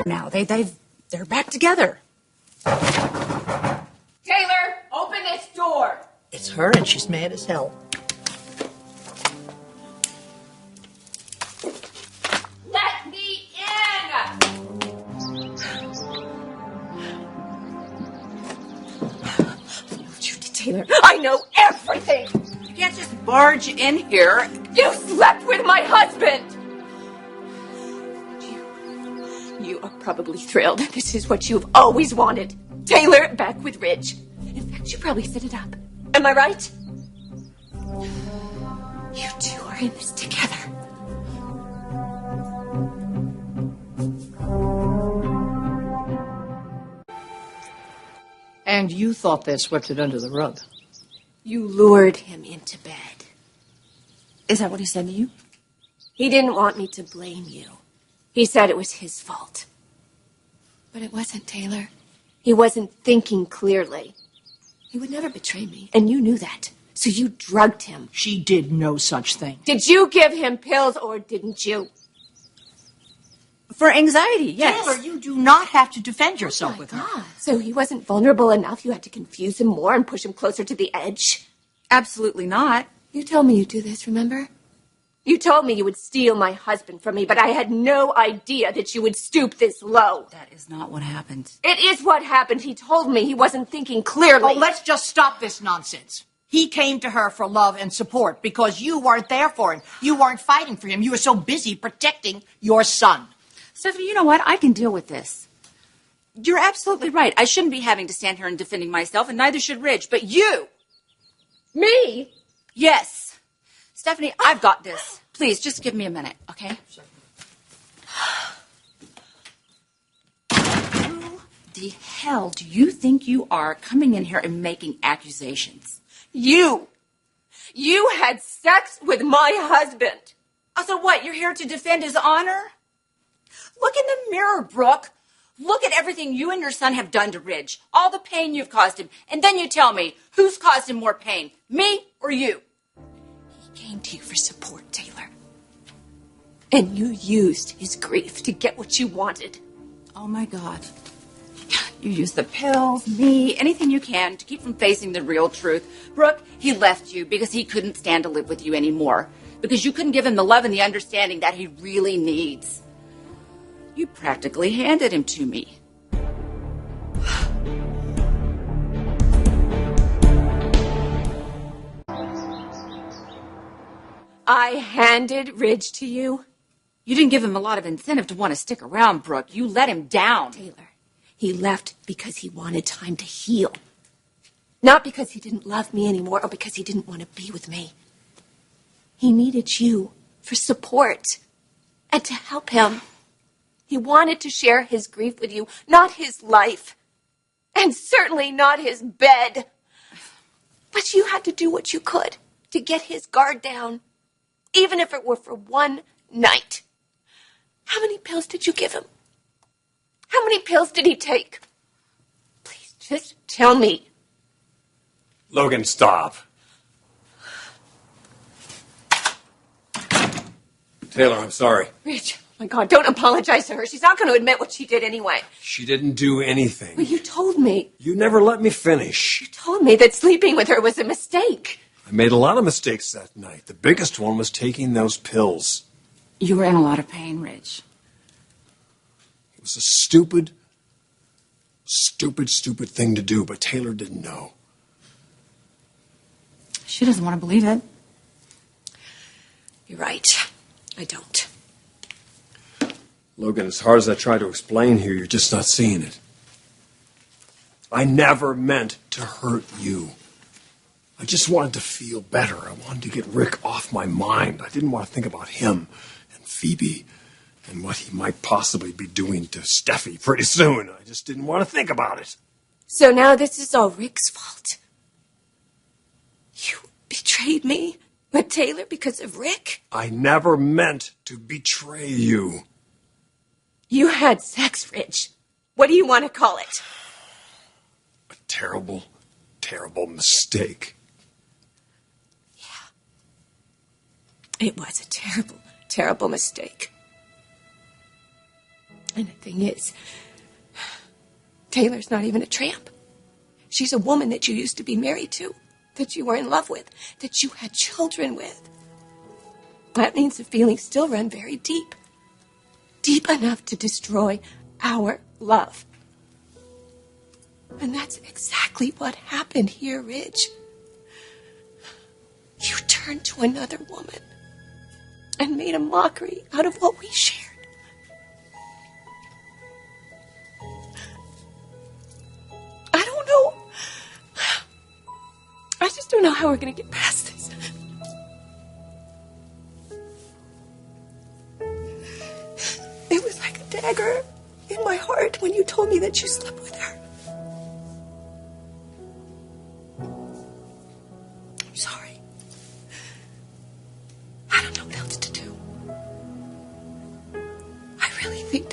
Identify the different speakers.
Speaker 1: Now they're back together.
Speaker 2: Taylor, open this door.
Speaker 3: It's her, and she's mad as hell.
Speaker 2: Let me in. Taylor, I know everything.
Speaker 1: You can't just barge in here.
Speaker 2: You slept with my husband. You are probably thrilled. This is what you've always wanted. Taylor back with Ridge. In fact, you probably set it up. Am I right? You two are in this together.
Speaker 3: And you thought they swept it under the rug.
Speaker 2: You lured him into bed.
Speaker 1: Is that what he said to you?
Speaker 2: He didn't want me to blame you. He said it was his fault. But it wasn't, Taylor. He wasn't thinking clearly. He would never betray me, and you knew that. So you drugged him.
Speaker 3: She did no such thing.
Speaker 2: Did you give him pills or didn't you?
Speaker 1: For anxiety, yes.
Speaker 3: Taylor, you do not have to defend yourself with her.
Speaker 2: So he wasn't vulnerable enough? You had to confuse him more and push him closer to the edge?
Speaker 1: Absolutely not.
Speaker 2: You told me you'd do this, remember? You told me you would steal my husband from me, but I had no idea that you would stoop this low.
Speaker 1: That is not what happened.
Speaker 2: It is what happened. He told me he wasn't thinking clearly.
Speaker 3: Oh, let's just stop this nonsense. He came to her for love and support because you weren't there for him. You weren't fighting for him. You were so busy protecting your son.
Speaker 1: Stephanie, you know what? I can deal with this. You're absolutely right. I shouldn't be having to stand here and defending myself, and neither should Ridge. But you!
Speaker 2: Me?
Speaker 1: Yes. Stephanie, I've got this. Please, just give me a minute, okay?
Speaker 3: Sure.
Speaker 1: Who the hell do you think you are coming in here and making accusations?
Speaker 2: You! You had sex with my husband!
Speaker 1: Oh, so what, you're here to defend his honor? Look in the mirror, Brooke. Look at everything you and your son have done to Ridge. All the pain you've caused him. And then you tell me, who's caused him more pain? Me or you?
Speaker 2: He came to you for support, Taylor. And you used his grief to get what you wanted.
Speaker 1: Oh, my God. You use the pills, me, anything you can to keep from facing the real truth. Brooke, he left you because he couldn't stand to live with you anymore. Because you couldn't give him the love and the understanding that he really needs. You practically handed him to me.
Speaker 2: I handed Ridge to you?
Speaker 1: You didn't give him a lot of incentive to want to stick around, Brooke. You let him down.
Speaker 2: Taylor, he left because he wanted time to heal. Not because he didn't love me anymore or because he didn't want to be with me. He needed you for support and to help him. He wanted to share his grief with you, not his life. And certainly not his bed. But you had to do what you could to get his guard down, even if it were for one night. How many pills did you give him? How many pills did he take? Please, just tell me.
Speaker 4: Logan, stop. Taylor, I'm sorry.
Speaker 2: Rich, oh my God, don't apologize to her. She's not going to admit what she did anyway.
Speaker 4: She didn't do anything.
Speaker 2: Well, you told me.
Speaker 4: You never let me finish.
Speaker 2: You told me that sleeping with her was a mistake.
Speaker 4: I made a lot of mistakes that night. The biggest one was taking those pills.
Speaker 1: You were in a lot of pain, Ridge.
Speaker 4: It was a stupid thing to do, but Taylor didn't know.
Speaker 1: She doesn't want to believe it.
Speaker 2: You're right. I don't.
Speaker 4: Logan, as hard as I try to explain here, you're just not seeing it. I never meant to hurt you. I just wanted to feel better. I wanted to get Rick off my mind. I didn't want to think about him and Phoebe and what he might possibly be doing to Steffi pretty soon. I just didn't want to think about it.
Speaker 2: So now this is all Rick's fault. You betrayed me with Taylor because of Rick?
Speaker 4: I never meant to betray you.
Speaker 2: You had sex, Rich. What do you want to call it?
Speaker 4: A terrible, terrible mistake.
Speaker 2: It was a terrible, terrible mistake. And the thing is, Taylor's not even a tramp. She's a woman that you used to be married to, that you were in love with, that you had children with. That means the feelings still run very deep. Deep enough to destroy our love. And that's exactly what happened here, Ridge. You turned to another woman and made a mockery out of what we shared. I don't know. I just don't know how we're going to get past this. It was like a dagger in my heart when you told me that you slept with her. I'm sorry. I don't know what else to do. I really think